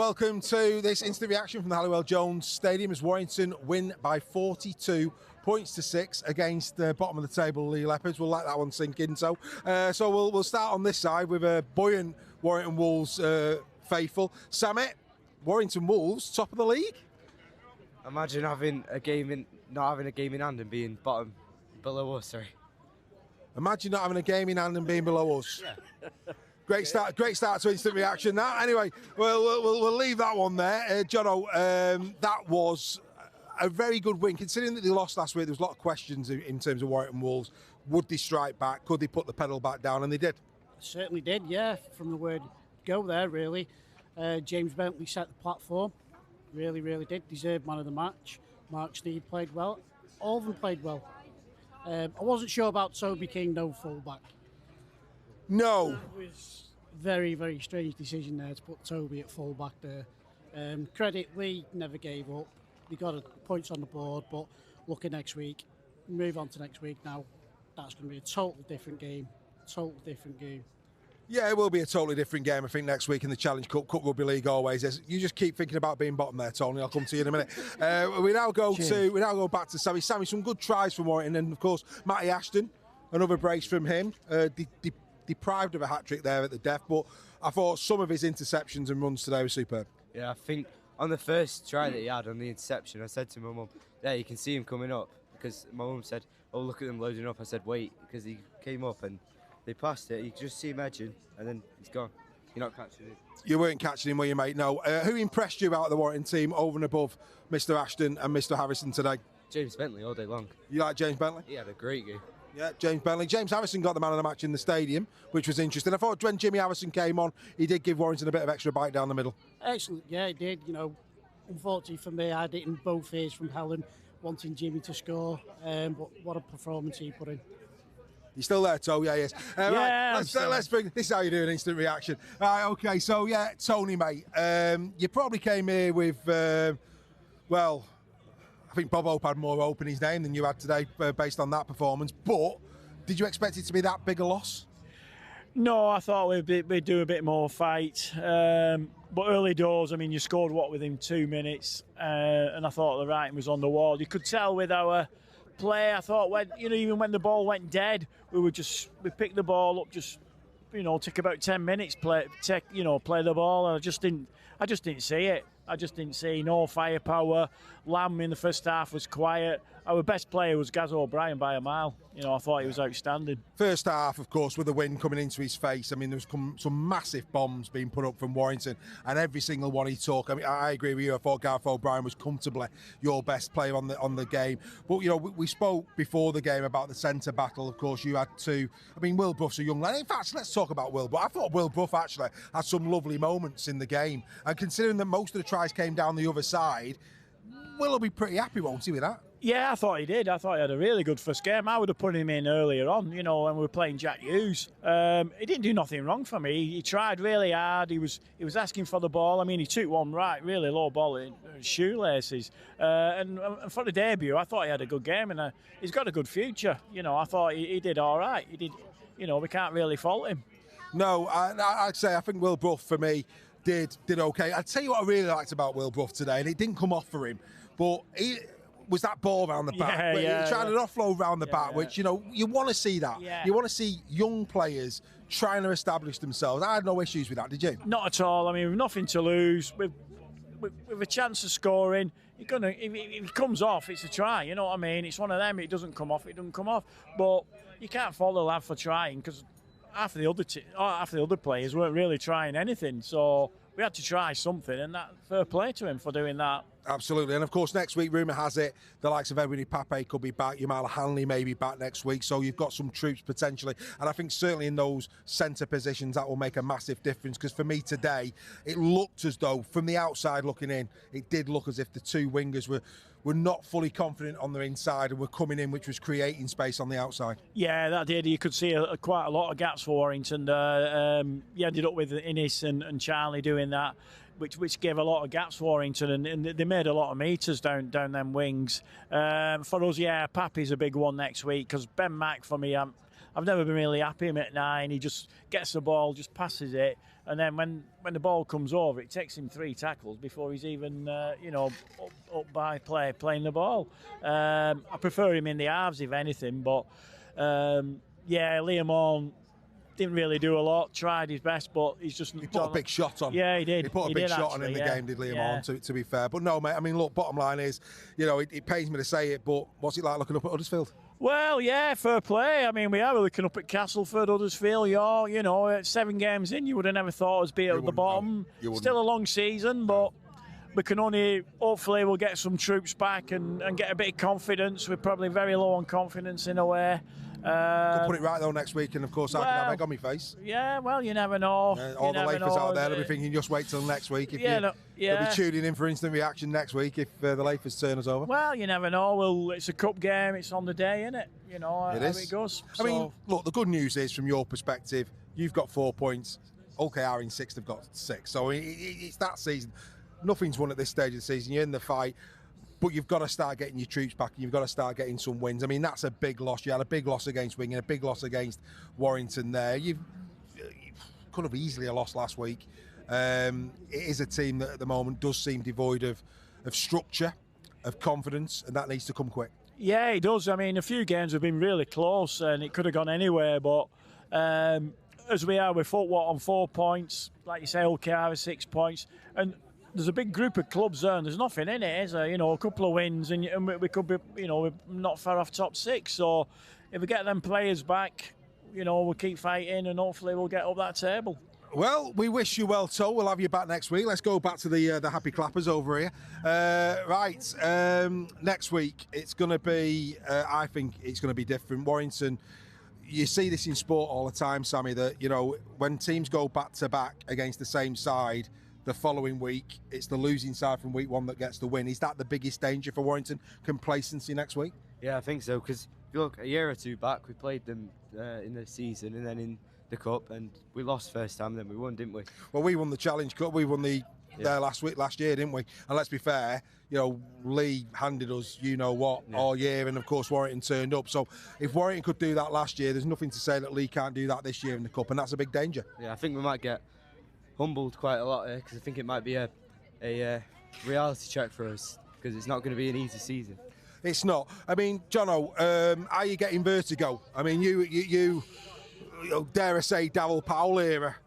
welcome to this instant reaction from the Halliwell Jones Stadium as Warrington win by 42 points to 6 against the bottom of the table Leigh Leopards. We'll let that one sink in. So we'll start on this side with a buoyant Warrington Wolves faithful. Samit, Warrington Wolves, top of the league. Imagine having a game in, not having a game in hand and being below us. Sorry. Imagine not having a game in hand and being below us. Yeah. Great start to instant reaction. That anyway, we'll leave that one there. Jono, that was a very good win considering that they lost last week. There was a lot of questions in terms of Warrington Wolves. Would they strike back? Could they put the pedal back down? And they did. Certainly did, yeah. From the word go there, really. James Bentley set the platform. Really, really did. Deserved man of the match. Mark Sneed played well. All of them played well. I wasn't sure about Toby King, no fullback. No. It was very, very strange decision there to put Toby at fullback there. Credit Leigh never gave up. They got points on the board, but look at next week. Move on to next week now. That's going to be a total different game. Total different game. Yeah, it will be a totally different game, I think, next week in the Challenge Cup Rugby League always is. You just keep thinking about being bottom there, Tony. I'll come to you in a minute. We now go back to Sammy. Sammy, some good tries from Warrington, and of course, Matty Ashton, another brace from him. Deprived of a hat-trick there at the death, but I thought some of his interceptions and runs today were superb. Yeah, I think on the first try that he had on the interception, I said to my mum, yeah, you can see him coming up, because my mum said, oh, look at them loading up. I said, wait, because he came up and they passed it. You can just see him edging, and then he's gone. You're not catching him. You weren't catching him, were you, mate? No. Who impressed you out of the Warrington team over and above Mr. Ashton and Mr. Harrison today? James Bentley all day long. You like James Bentley? He had a great game. Yeah, James Bentley. James Harrison got the man of the match in the stadium, which was interesting. I thought when Jimmy Harrison came on, he did give Warrington a bit of extra bite down the middle. Excellent, yeah, he did. You know, unfortunately for me, I had it in both ears from Helen, wanting Jimmy to score. But what a performance he put in. You still there, Toe? Yeah, yes. Yeah, right, let's bring this is how you do an instant reaction. Right, okay, so yeah, Tony, mate, you probably came here with, well, I think Bob Hope had more hope in his name than you had today based on that performance, but did you expect it to be that big a loss? No, I thought we'd do a bit more fight, but early doors, I mean, you scored within 2 minutes, and I thought the writing was on the wall. You could tell with our play. I thought even when the ball went dead, we picked the ball up, just took about 10 minutes, play the ball, and I just didn't see it. I just didn't see no firepower. Lamb in the first half was quiet. Our best player was Gaz O'Brien by a mile. I thought he was outstanding. First half, of course, with the wind coming into his face. I mean, there was some massive bombs being put up from Warrington, and every single one he took. I mean, I agree with you. I thought Gareth O'Brien was comfortably your best player on the game. But we spoke before the game about the centre battle. Of course, you had two. I mean, Will Bruff's a young lad. In fact, let's talk about Will. But I thought Will Bruff actually had some lovely moments in the game, and considering that most of the tries came down the other side, Will be pretty happy, won't he, with that? Yeah, I thought he did. I thought he had a really good first game. I would have put him in earlier on, when we were playing Jack Hughes. He didn't do nothing wrong for me. He tried really hard. He was asking for the ball. I mean, he took one really low ball in shoelaces. And for the debut, I thought he had a good game, and he's got a good future. I thought he did all right. He did. We can't really fault him. No, I'd say I think Will Bruff for me did okay. I'd tell you what I really liked about Will Bruff today, and it didn't come off for him, but he was that ball round the back. He tried an offload round the back, which you want to see that. Yeah. You want to see young players trying to establish themselves. I had no issues with that, did you? Not at all. I mean, we've nothing to lose. With a chance of scoring, if he comes off, it's a try. You know what I mean? It's one of them. It doesn't come off. But you can't fault the lad for trying, because half the other players weren't really trying anything. So we had to try something, and that fair play to him for doing that. Absolutely. And of course, next week, rumour has it, the likes of Edwin Pape could be back. Yamala Hanley may be back next week. So you've got some troops potentially. And I think certainly in those centre positions, that will make a massive difference. Because for me today, it looked as though, from the outside looking in, it did look as if the two wingers were not fully confident on their inside and were coming in, which was creating space on the outside. Yeah, that did. You could see quite a lot of gaps for Warrington. You ended up with Innes and Charlie doing that, which gave a lot of gaps for Warrington, and they made a lot of metres down them wings. For us, Pappy's a big one next week, because Ben Mack, for me, I've never been really happy with him at 9. He just gets the ball, just passes it, and then when the ball comes over, it takes him 3 tackles before he's even up by playing the ball. I prefer him in the halves if anything, but Liam didn't really do a lot, tried his best, but he's just... He put a big shot on. Yeah, he did. He put a big shot on in the game, did Liam on, to be fair. But no, mate, I mean, look, bottom line is, it pains me to say it, but what's it like looking up at Huddersfield? Well, yeah, fair play. I mean, we are looking up at Castleford, Huddersfield. At 7 games in, you would have never thought us be at the bottom. Still a long season, but we can only, hopefully, we'll get some troops back and get a bit of confidence. We're probably very low on confidence in a way. Could put it right though next week, and of course I can have egg on my face. Yeah, well, you never know. All the Leifers out there will be thinking, just wait till next week. They'll be tuning in for instant reaction next week if the Leifers turn us over. Well, you never know. Well, it's a cup game. It's on the day, isn't it? How it goes. I mean, look, the good news is, from your perspective, you've got 4 points. OKR in 6th have got 6. So it's that season. Nothing's won at this stage of the season. You're in the fight. But you've got to start getting your troops back, and you've got to start getting some wins. I mean, that's a big loss. You had a big loss against Wigan, a big loss against Warrington there. You could have easily lost last week. It is a team that at the moment does seem devoid of structure, of confidence, and that needs to come quick. Yeah, it does. I mean, a few games have been really close, and it could have gone anywhere. But as we are, we're on 4 points. Like you say, OKR is 6 points. And there's a big group of clubs there, and there's nothing in it, is there? A couple of wins, and we could be, we're not far off top 6. So if we get them players back, we'll keep fighting, and hopefully we'll get up that table. Well, we wish you well, Toe. We'll have you back next week. Let's go back to the happy clappers over here. Next week it's going to be, I think it's going to be different. Warrington, you see this in sport all the time, Sammy, that, when teams go back-to-back against the same side, the following week, it's the losing side from week 1 that gets the win. Is that the biggest danger for Warrington? Complacency next week? Yeah, I think so, because if you look a year or 2 back, we played them in the season and then in the cup, and we lost first time, then we won, didn't we? Well, we won the Challenge Cup. We won there last year, didn't we? And let's be fair, Leigh handed us all year, and of course Warrington turned up. So if Warrington could do that last year, there's nothing to say that Leigh can't do that this year in the cup, and that's a big danger. Yeah, I think we might get humbled quite a lot here, because I think it might be a reality check for us, because it's not going to be an easy season. It's not. I mean, Jono, are you getting vertigo? I mean, you dare I say, Davil Powell era,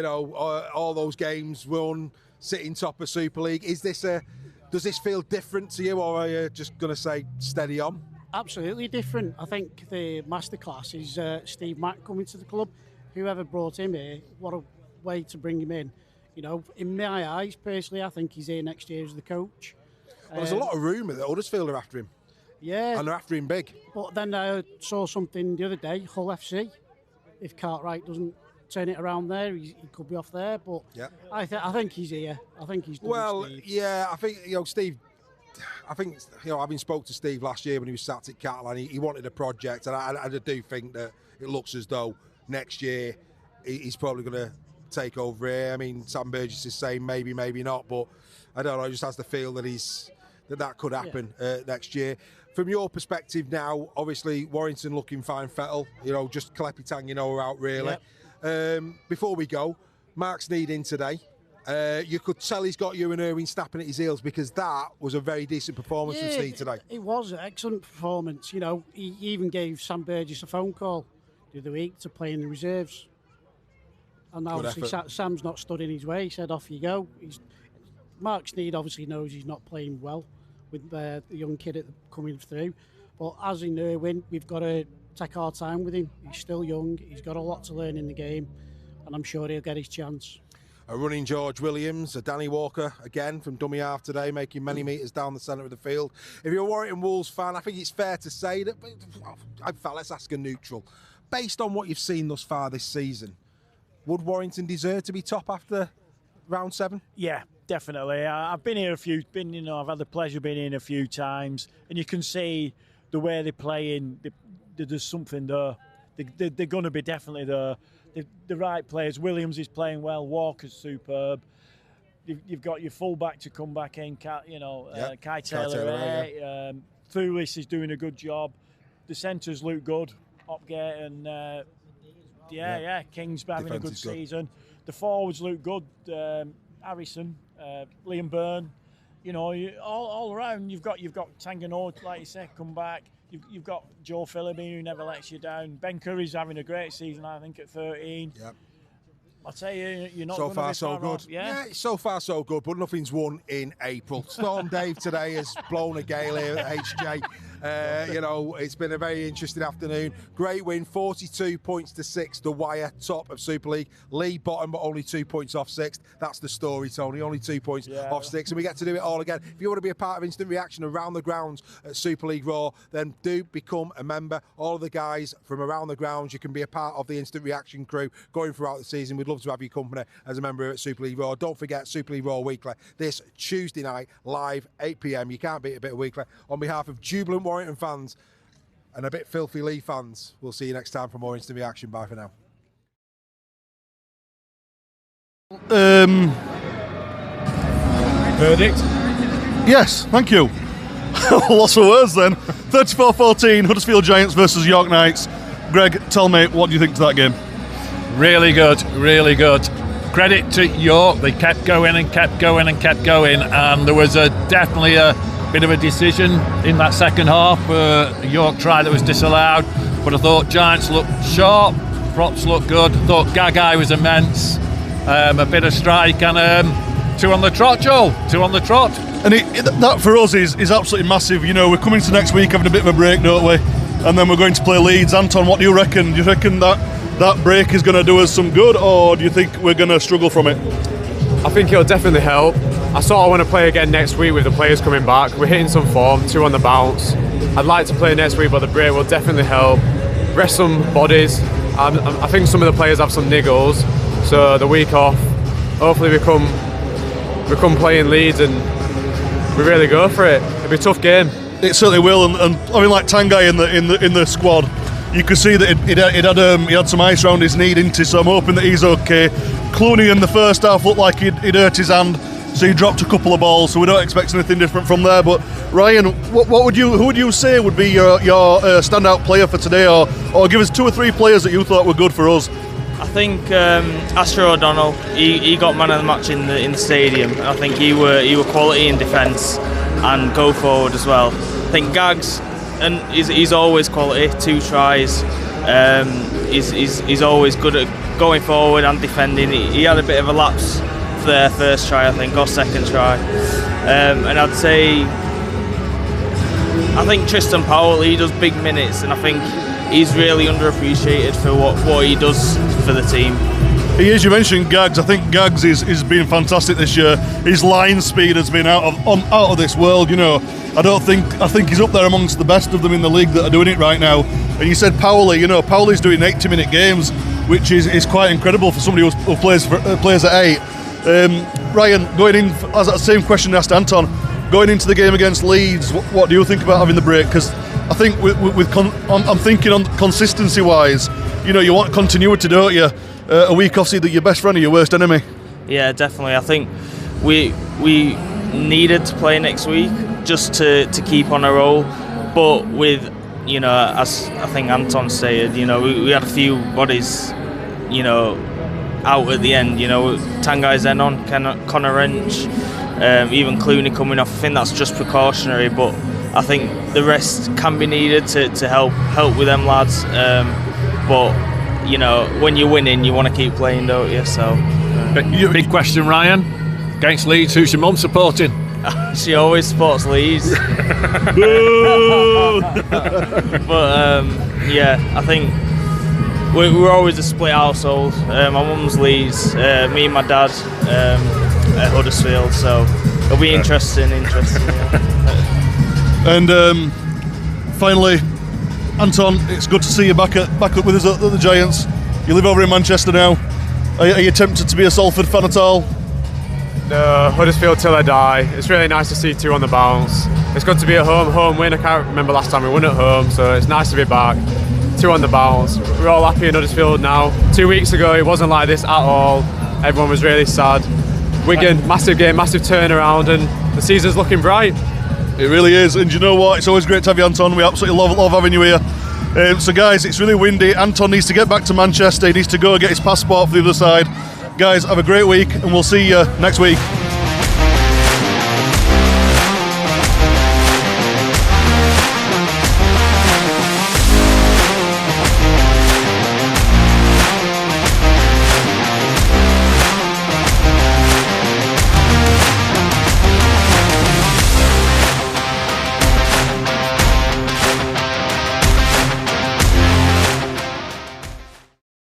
all those games won, sitting top of Super League. Does this feel different to you, or are you just going to say steady on? Absolutely different. I think the masterclass is Steve Mack coming to the club. Whoever brought him here, what a way to bring him in. In my eyes, personally, I think he's here next year as the coach. Well, there's a lot of rumour that Huddersfield are after him. Yeah. And they're after him big. But then I saw something the other day, Hull FC. If Cartwright doesn't turn it around there, he could be off there. But yeah. I think he's here. I think he's done. Well, Steve. Yeah, I think, Steve, having spoke to Steve last year when he was sat at Catalan, he wanted a project, and I do think that it looks as though next year he's probably going to take over here. I mean, Sam Burgess is saying maybe, maybe not, but I don't know. He just has the feel that that could happen next year. From your perspective now, obviously Warrington looking fine, Fettle, just Kleppitang, are out really. Yep. Before we go, Mark Sneed in today. You could tell he's got you and Irwin snapping at his heels, because that was a very decent performance from Sneed today. It was an excellent performance. He even gave Sam Burgess a phone call the other week to play in the reserves. And obviously Sam's not stood in his way. He said, off you go. Mark Sneed obviously knows he's not playing well with the young kid coming through. But as in Irwin, we've got to take our time with him. He's still young. He's got a lot to learn in the game. And I'm sure he'll get his chance. A running George Williams, a Danny Walker, again, from dummy half today, making many metres down the centre of the field. If you're a Warrington Wolves fan, I think it's fair to say that, in fact, let's ask a neutral. Based on what you've seen thus far this season, would Warrington deserve to be top after round 7? Yeah, definitely. I've been here I've had the pleasure of being in a few times, and you can see the way they're playing, there's something there. They're going to be definitely there. The right players. Williams is playing well. Walker's superb. You've got your fullback to come back in. Kai Taylor. Thulis is doing a good job. The centres look good. Hopgate, and King's having a good season. The forwards look good. Harrison, Liam Byrne, all around. You've got Tangano, like you said, come back. You've got Joe Philbin, who never lets you down. Ben Curry's having a great season, I think, at 13. Yep. I'll tell you, you're not so far so good. Yeah, so far so good, but nothing's won in April. Storm Dave today has blown a gale here at HJ. It's been a very interesting afternoon. Great win, 42 points to 6, the wire, top of Super League. Leigh bottom, but only 2 points off 6th. That's the story, Tony. Only 2 points off 6th, and we get to do it all again. If you want to be a part of Instant Reaction around the grounds at Super League Raw, then do become a member. All of the guys from around the grounds, you can be a part of the Instant Reaction crew going throughout the season. We'd love to have your company as a member at Super League Raw. Don't forget Super League Raw Weekly this Tuesday night, live, 8 p.m. You can't beat a bit of Weekly. On behalf of jubilant Warrington fans and a bit filthy Leigh fans, we'll see you next time for more Instant Reaction. Bye for now. Verdict? Yes, thank you. Lots of words then. 34-14, Huddersfield Giants versus York Knights. Greg, tell me, what do you think to that game? Really good, really good. Credit to York, they kept going and kept going and kept going, and there was definitely a bit of a decision in that second half. A York try that was disallowed, but I thought Giants looked sharp, props looked good. I thought Gagai was immense, a bit of strike, and 2 on the trot, Joel, 2 on the trot. And that for us is absolutely massive. We're coming to next week having a bit of a break, don't we? And then we're going to play Leeds. Anton, what do you reckon? Do you reckon that break is going to do us some good, or do you think we're going to struggle from it? I think it'll definitely help. I sort of want to play again next week with the players coming back. We're hitting some form, 2 on the bounce. I'd like to play next week, but the break will definitely help. Rest some bodies. I think some of the players have some niggles, so the week off, hopefully we come playing Leeds and we really go for it. It'll be a tough game. It certainly will, and I mean, like Tanguy in the squad, you could see that he had some ice around his knee, didn't he? So I'm hoping that he's okay. Clooney in the first half looked like he'd hurt his hand, so he dropped a couple of balls. So we don't expect anything different from there. But Ryan, who would you say would be your standout player for today, or give us 2 or 3 players that you thought were good for us? I think Astro O'Donnell, he got man of the match in the stadium. I think he were quality in defence and go forward as well. I think Gags, and he's always quality, 2 tries. He's always good at going forward and defending. He had a bit of a lapse for their first try, I think, or second try. And I think Tristan Powell, he does big minutes, and I think he's really underappreciated for what he does for the team. He is. You mentioned Gags. I think Gags is been fantastic this year. His line speed has been out of this world. I think he's up there amongst the best of them in the league that are doing it right now. And you said Powley. Powley's doing 80-minute games, which is quite incredible for somebody who plays at 8. Ryan, going in as that same question asked Anton, going into the game against Leeds, what do you think about having the break? Because I think I'm thinking on consistency wise, you want continuity, don't you? A week off, see that your best friend or your worst enemy. Yeah, definitely. I think we needed to play next week just to keep on a roll, but with as I think Anton said, we had a few bodies, out at the end. Tanguy Zenon, Connor Wrench, even Clooney coming off. I think that's just precautionary, but I think the rest can be needed to help with them lads. But when you're winning, you want to keep playing, don't you? So big question, Ryan. Against Leeds, who's your mum supporting? She always supports Leeds. But I think we're always a split household. My mum's Leeds, me and my dad at Huddersfield. So it'll be interesting. Yeah. And finally, Anton, it's good to see you back up with us at the Giants. You live over in Manchester now. Are you tempted to be a Salford fan at all? No, Huddersfield till I die. It's really nice to see 2 on the bounce. It's good to be a home win. I can't remember last time we won at home, so it's nice to be back. 2 on the bounce. We're all happy in Huddersfield now. 2 weeks ago, it wasn't like this at all. Everyone was really sad. Wigan, massive game, massive turnaround, and the season's looking bright. It really is, and you know what? It's always great to have you, Anton. We absolutely love having you here. So guys, it's really windy. Anton needs to get back to Manchester. He needs to go and get his passport for the other side. Guys, have a great week, and we'll see you next week.